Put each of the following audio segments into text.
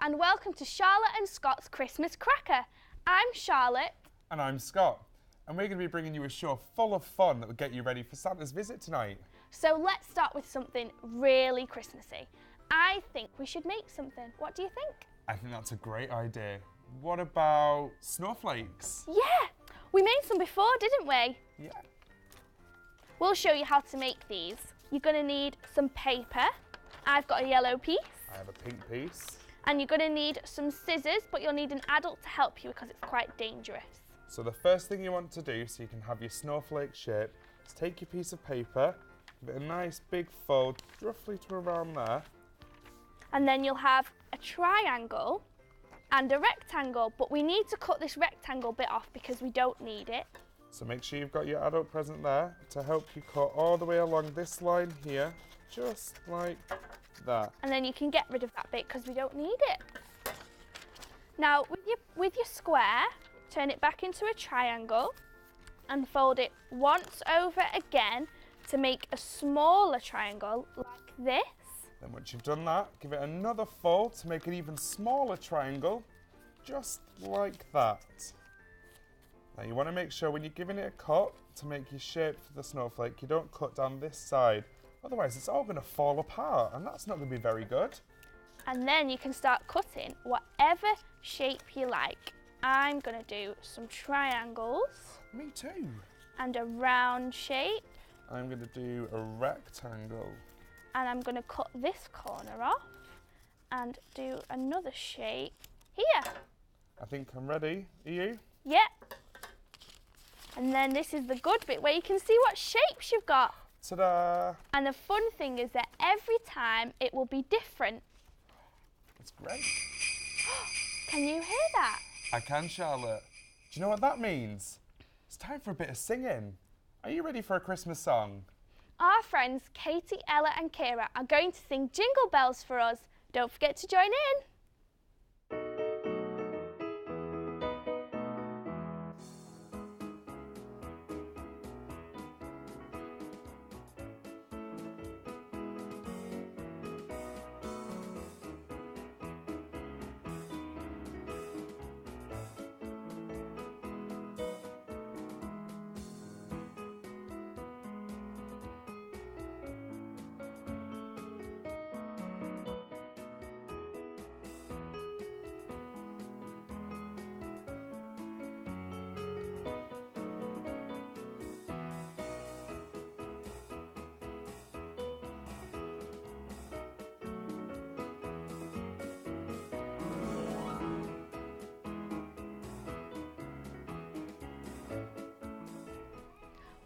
and welcome to Charlotte and Scott's Christmas Cracker. I'm Charlotte. And I'm Scott. And we're going to be bringing you a show full of fun that will get you ready for Santa's visit tonight. So let's start with something really Christmassy. I think we should make something. What do you think? I think that's a great idea. What about snowflakes? Yeah, we made some before, didn't we? Yeah. We'll show you how to make these. You're going to need some paper. I've got a yellow piece. I have a pink piece. And you're going to need some scissors, but you'll need an adult to help you because it's quite dangerous. So the first thing you want to do so you can have your snowflake shape is take your piece of paper, give it a nice big fold, roughly to around there. And then you'll have a triangle and a rectangle, but we need to cut this rectangle bit off because we don't need it. So make sure you've got your adult present there to help you cut all the way along this line here, just like that. And then you can get rid of that bit because we don't need it. Now, with your square, turn it back into a triangle and fold it once over again to make a smaller triangle like this. Then once you've done that, give it another fold to make an even smaller triangle, just like that. Now you want to make sure when you're giving it a cut to make your shape for the snowflake, you don't cut down this side. Otherwise it's all going to fall apart and that's not going to be very good. And then you can start cutting whatever shape you like. I'm going to do some triangles. Me too. And a round shape. I'm going to do a rectangle. And I'm going to cut this corner off and do another shape here. I think I'm ready. Are you? Yep. And then this is the good bit where you can see what shapes you've got. Ta-da! And the fun thing is that every time it will be different. That's great. Can you hear that? I can, Charlotte. Do you know what that means? It's time for a bit of singing. Are you ready for a Christmas song? Our friends Katie, Ella and Kira are going to sing Jingle Bells for us. Don't forget to join in.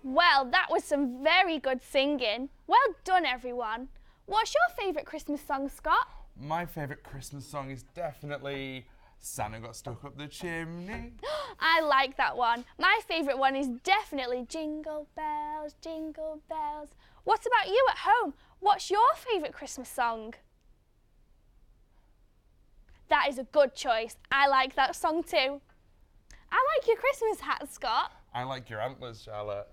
Well, that was some very good singing. Well done, everyone. What's your favourite Christmas song, Scott? My favourite Christmas song is definitely Santa Got Stuck Up the Chimney. I like that one. My favourite one is definitely Jingle Bells, Jingle Bells. What about you at home? What's your favourite Christmas song? That is a good choice. I like that song too. I like your Christmas hat, Scott. I like your antlers, Charlotte.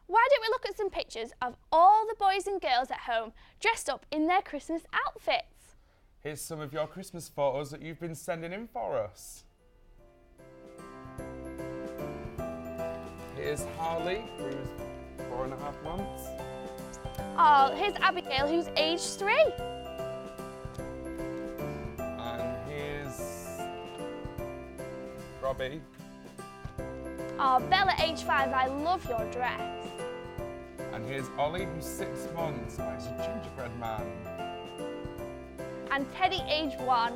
Why don't we look at some pictures of all the boys and girls at home dressed up in their Christmas outfits? Here's some of your Christmas photos that you've been sending in for us. Here's Harley, who's 4.5 months. Oh, here's Abigail, who's age 3. And here's Robbie. Oh, Bella, age 5, I love your dress. And here's Ollie, who's 6 months. Oh, he's a gingerbread man. And Teddy, age 1.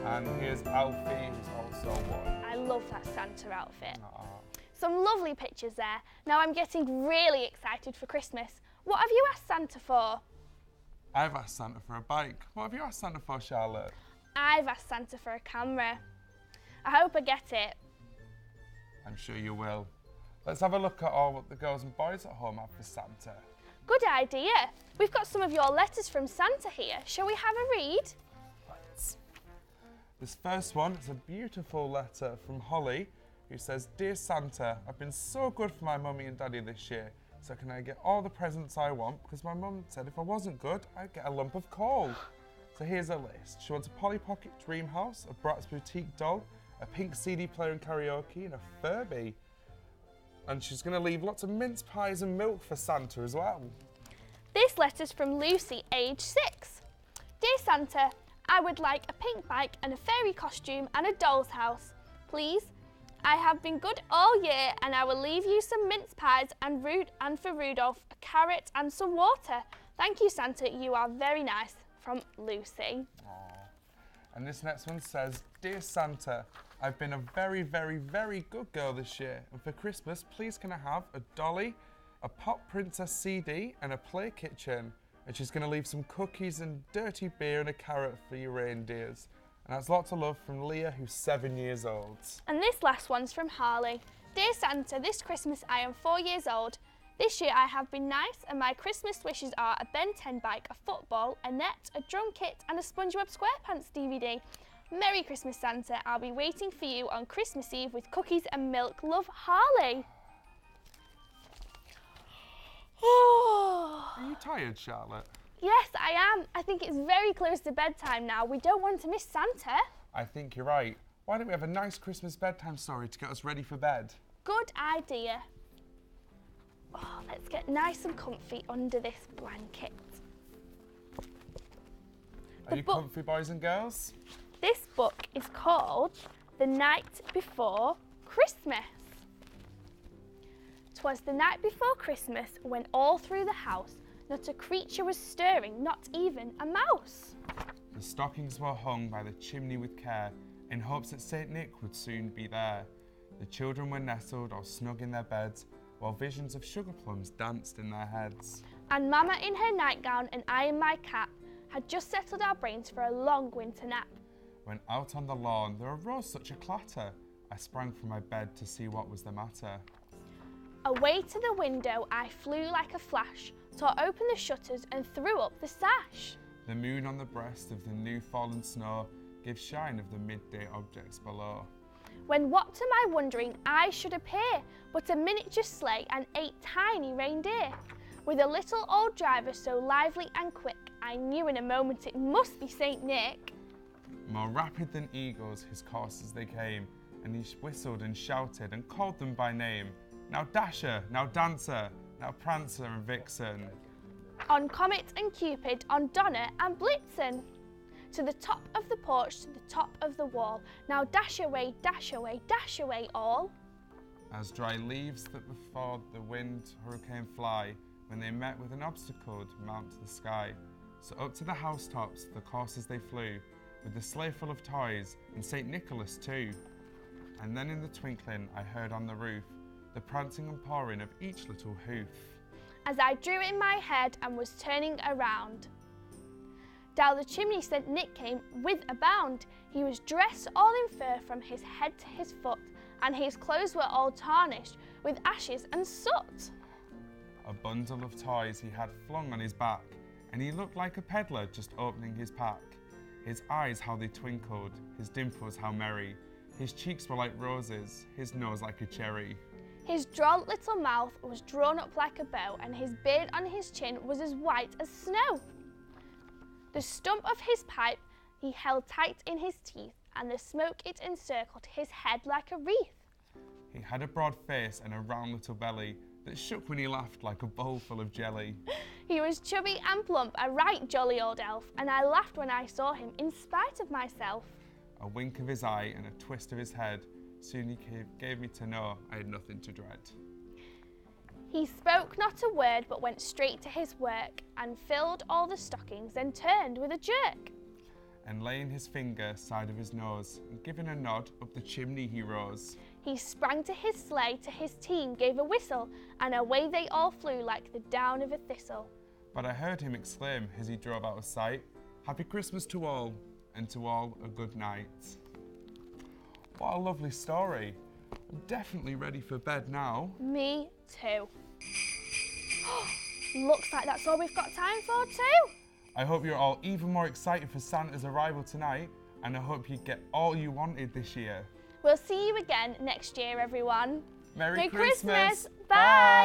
And here's Alfie, who's also 1. I love that Santa outfit. Aww. Some lovely pictures there. Now I'm getting really excited for Christmas. What have you asked Santa for? I've asked Santa for a bike. What have you asked Santa for, Charlotte? I've asked Santa for a camera. I hope I get it. I'm sure you will. Let's have a look at all what the girls and boys at home have for Santa. Good idea. We've got some of your letters from Santa here. Shall we have a read? Right. This first one is a beautiful letter from Holly, who says, "Dear Santa, I've been so good for my mummy and daddy this year. so can I get all the presents I want, because my mum said if I wasn't good, I'd get a lump of coal. So here's a list. She wants a Polly Pocket dream house, a Bratz boutique doll, a pink CD player and karaoke, and a Furby. And she's going to leave lots of mince pies and milk for Santa as well. This letter's from Lucy, age 6. Dear Santa, I would like a pink bike and a fairy costume and a doll's house. Please, I have been good all year and I will leave you some mince pies and for Rudolph, a carrot and some water. Thank you, Santa, you are very nice. From Lucy. Aww. And this next one says, Dear Santa, I've been a very, very, very good girl this year. And for Christmas, please can I have a dolly, a Pop Princess CD and a play kitchen. And she's going to leave some cookies and dirty beer and a carrot for your reindeers. And that's lots of love from Leah, who's 7 years old. And this last one's from Harley. Dear Santa, this Christmas I am 4 years old. This year I have been nice and my Christmas wishes are a Ben 10 bike, a football, a net, a drum kit and a SpongeBob SquarePants DVD. Merry Christmas, Santa. I'll be waiting for you on Christmas Eve with cookies and milk. Love, Harley. Are you tired, Charlotte? Yes, I am. I think it's very close to bedtime now. We don't want to miss Santa. I think you're right. Why don't we have a nice Christmas bedtime story to get us ready for bed? Good idea. Oh, let's get nice and comfy under this blanket. Are you comfy, boys and girls? This book is called The Night Before Christmas. 'Twas the night before Christmas when all through the house not a creature was stirring, not even a mouse. The stockings were hung by the chimney with care, in hopes that St. Nick would soon be there. The children were nestled all snug in their beds, while visions of sugar plums danced in their heads. And Mama in her nightgown and I in my cap had just settled our brains for a long winter nap. When out on the lawn there arose such a clatter, I sprang from my bed to see what was the matter. Away to the window I flew like a flash, tore open the shutters and threw up the sash. The moon on the breast of the new fallen snow gave shine of the midday objects below. When what to my wondering eyes should appear but a miniature sleigh and 8 tiny reindeer. With a little old driver so lively and quick, I knew in a moment it must be St. Nick. More rapid than eagles his coursers they came, and he whistled and shouted and called them by name. Now Dasher, now Dancer, now Prancer and Vixen. On Comet and Cupid, on Donner and Blitzen. To the top of the porch, to the top of the wall. Now dash away, dash away, dash away all. As dry leaves that before the wind hurricane fly, when they met with an obstacle to mount to the sky. So up to the housetops the coursers they flew, with the sleigh full of toys, and St. Nicholas too. And then in the twinkling I heard on the roof the prancing and pawing of each little hoof. As I drew in my head and was turning around, down the chimney St. Nick came with a bound. He was dressed all in fur from his head to his foot, and his clothes were all tarnished with ashes and soot. A bundle of toys he had flung on his back, and he looked like a peddler just opening his pack. His eyes how they twinkled, his dimples how merry, his cheeks were like roses, his nose like a cherry. His droll little mouth was drawn up like a bow, and his beard on his chin was as white as snow. The stump of his pipe he held tight in his teeth, and the smoke it encircled his head like a wreath. He had a broad face and a round little belly that shook when he laughed like a bowl full of jelly. He was chubby and plump, a right jolly old elf, and I laughed when I saw him in spite of myself. A wink of his eye and a twist of his head, soon he gave me to know I had nothing to dread. He spoke not a word but went straight to his work, and filled all the stockings, then turned with a jerk. And laying his finger side of his nose, and giving a nod, up the chimney he rose. He sprang to his sleigh, to his team gave a whistle, and away they all flew like the down of a thistle. But I heard him exclaim as he drove out of sight, Happy Christmas to all, and to all a good night. What a lovely story. I'm definitely ready for bed now. Me too. Looks like that's all we've got time for too. I hope you're all even more excited for Santa's arrival tonight, and I hope you get all you wanted this year. We'll see you again next year, everyone. Merry Christmas. Christmas. Bye.